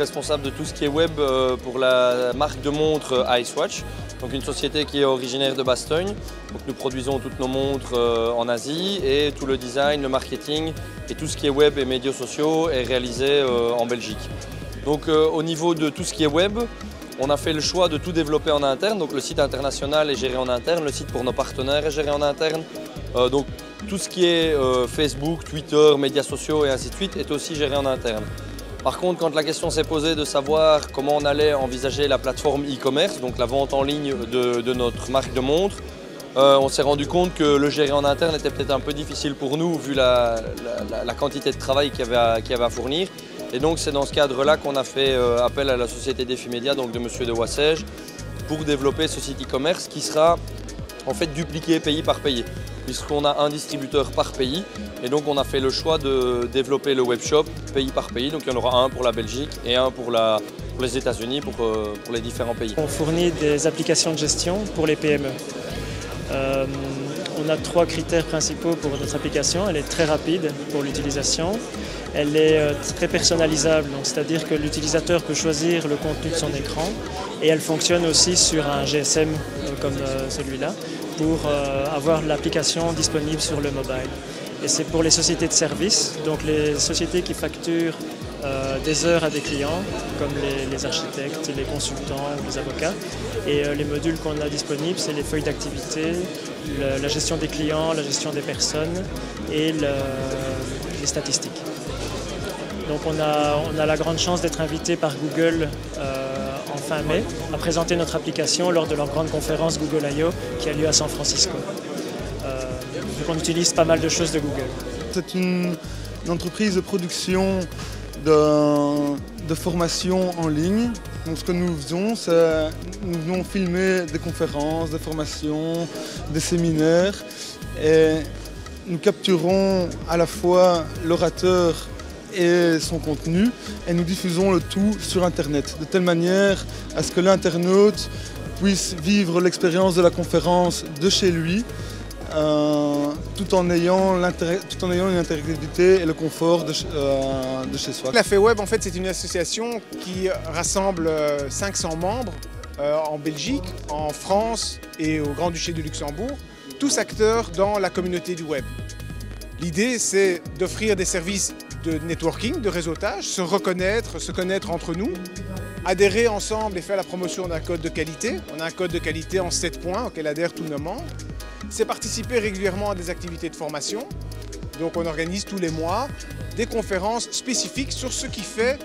responsable de tout ce qui est web pour la marque de montres Icewatch, donc une société qui est originaire de Bastogne. Donc nous produisons toutes nos montres en Asie et tout le design, le marketing et tout ce qui est web et médias sociaux est réalisé en Belgique. Donc au niveau de tout ce qui est web, on a fait le choix de tout développer en interne. Donc le site international est géré en interne, le site pour nos partenaires est géré en interne. Donc tout ce qui est Facebook, Twitter, médias sociaux et ainsi de suite est aussi géré en interne. Par contre, quand la question s'est posée de savoir comment on allait envisager la plateforme e-commerce, donc la vente en ligne de notre marque de montres, on s'est rendu compte que le gérer en interne était peut-être un peu difficile pour nous vu la quantité de travail qu'il y avait à fournir. Et donc c'est dans ce cadre-là qu'on a fait appel à la société Défi Média, donc de Monsieur de Wassège, pour développer ce site e-commerce qui sera en fait dupliqué pays par pays, puisqu'on a un distributeur par pays. Et donc on a fait le choix de développer le webshop pays par pays. Donc il y en aura un pour la Belgique et un pour les États-Unis, pour les différents pays. On fournit des applications de gestion pour les PME. On a 3 critères principaux pour notre application. Elle est très rapide pour l'utilisation. Elle est très personnalisable, c'est-à-dire que l'utilisateur peut choisir le contenu de son écran et elle fonctionne aussi sur un GSM comme celui-là pour avoir l'application disponible sur le mobile. Et c'est pour les sociétés de services, donc les sociétés qui facturent des heures à des clients, comme les architectes, les consultants ou les avocats. Et les modules qu'on a disponibles, c'est les feuilles d'activité, la gestion des clients, la gestion des personnes et les statistiques. Donc on a la grande chance d'être invité par Google en fin mai à présenter notre application lors de leur grande conférence Google I.O. qui a lieu à San Francisco. Donc on utilise pas mal de choses de Google. C'est une entreprise de production de formation en ligne. Donc ce que nous faisons, c'est nous venons filmer des conférences, des formations, des séminaires et nous capturons à la fois l'orateur et son contenu et nous diffusons le tout sur Internet de telle manière à ce que l'internaute puisse vivre l'expérience de la conférence de chez lui tout en ayant une interactivité et le confort de chez soi. La FEWeb, en fait, c'est une association qui rassemble 500 membres en Belgique, en France et au Grand-Duché du Luxembourg, tous acteurs dans la communauté du web. L'idée, c'est d'offrir des services de networking, de réseautage, se reconnaître, se connaître entre nous, adhérer ensemble et faire la promotion d'un code de qualité. On a un code de qualité en 7 points auquel adhèrent tous nos membres. C'est participer régulièrement à des activités de formation. Donc on organise tous les mois des conférences spécifiques sur ce qui fait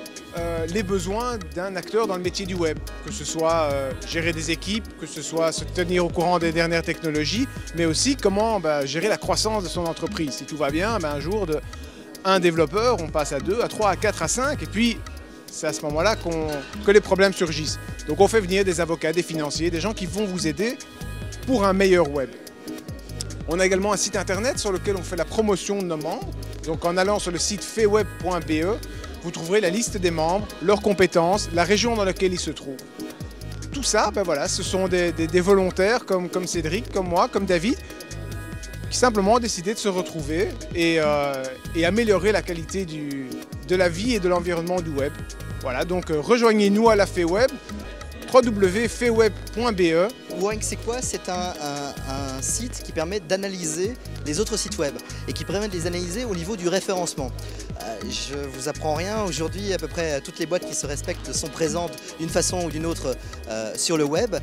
les besoins d'un acteur dans le métier du web. Que ce soit gérer des équipes, que ce soit se tenir au courant des dernières technologies, mais aussi comment gérer la croissance de son entreprise. Si tout va bien, un jour de 1 développeur, on passe à 2, à 3, à 4, à 5, et puis c'est à ce moment-là que les problèmes surgissent. Donc on fait venir des avocats, des financiers, des gens qui vont vous aider pour un meilleur web. On a également un site internet sur lequel on fait la promotion de nos membres. Donc en allant sur le site feweb.be, vous trouverez la liste des membres, leurs compétences, la région dans laquelle ils se trouvent. Tout ça, voilà, ce sont des volontaires comme Cédric, comme moi, comme David, qui simplement ont décidé de se retrouver et améliorer la qualité de la vie et de l'environnement du web. Voilà, donc rejoignez-nous à la FEWeb, www.feweb.be. WooRank, c'est quoi? C'est un site qui permet d'analyser les autres sites web et qui permet de les analyser au niveau du référencement. Je vous apprends rien, aujourd'hui à peu près toutes les boîtes qui se respectent sont présentes d'une façon ou d'une autre sur le web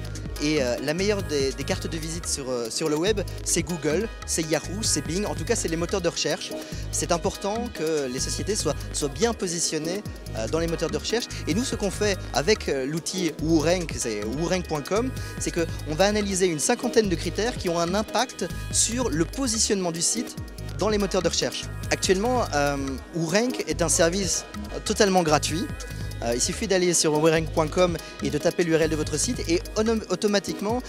et la meilleure des cartes de visite sur le web, c'est Google, c'est Yahoo, c'est Bing, en tout cas c'est les moteurs de recherche. C'est important que les sociétés soient bien positionnées dans les moteurs de recherche et nous ce qu'on fait avec l'outil WooRank, c'est woorank.com, c'est qu'on va analyser une 50aine de critères qui ont un impact sur le positionnement du site dans les moteurs de recherche. Actuellement, WooRank est un service totalement gratuit. Il suffit d'aller sur woorank.com et de taper l'URL de votre site et automatiquement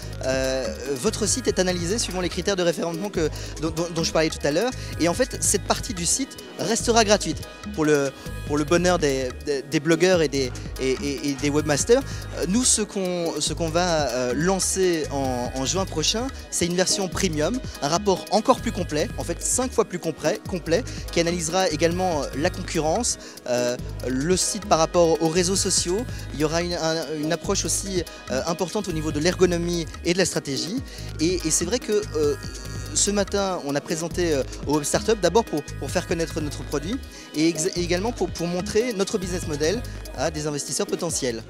votre site est analysé suivant les critères de référencement dont je parlais tout à l'heure. Et en fait, cette partie du site restera gratuite pour le bonheur des blogueurs et des webmasters. Nous, ce qu'on va lancer en juin prochain, c'est une version premium, un rapport encore plus complet, en fait 5 fois plus complet, qui analysera également la concurrence, le site par rapport aux réseaux sociaux. Il y aura une approche aussi importante au niveau de l'ergonomie et de la stratégie. Et c'est vrai que ce matin, on a présenté au Web Startup d'abord pour faire connaître notre produit et également pour montrer notre business model à des investisseurs potentiels.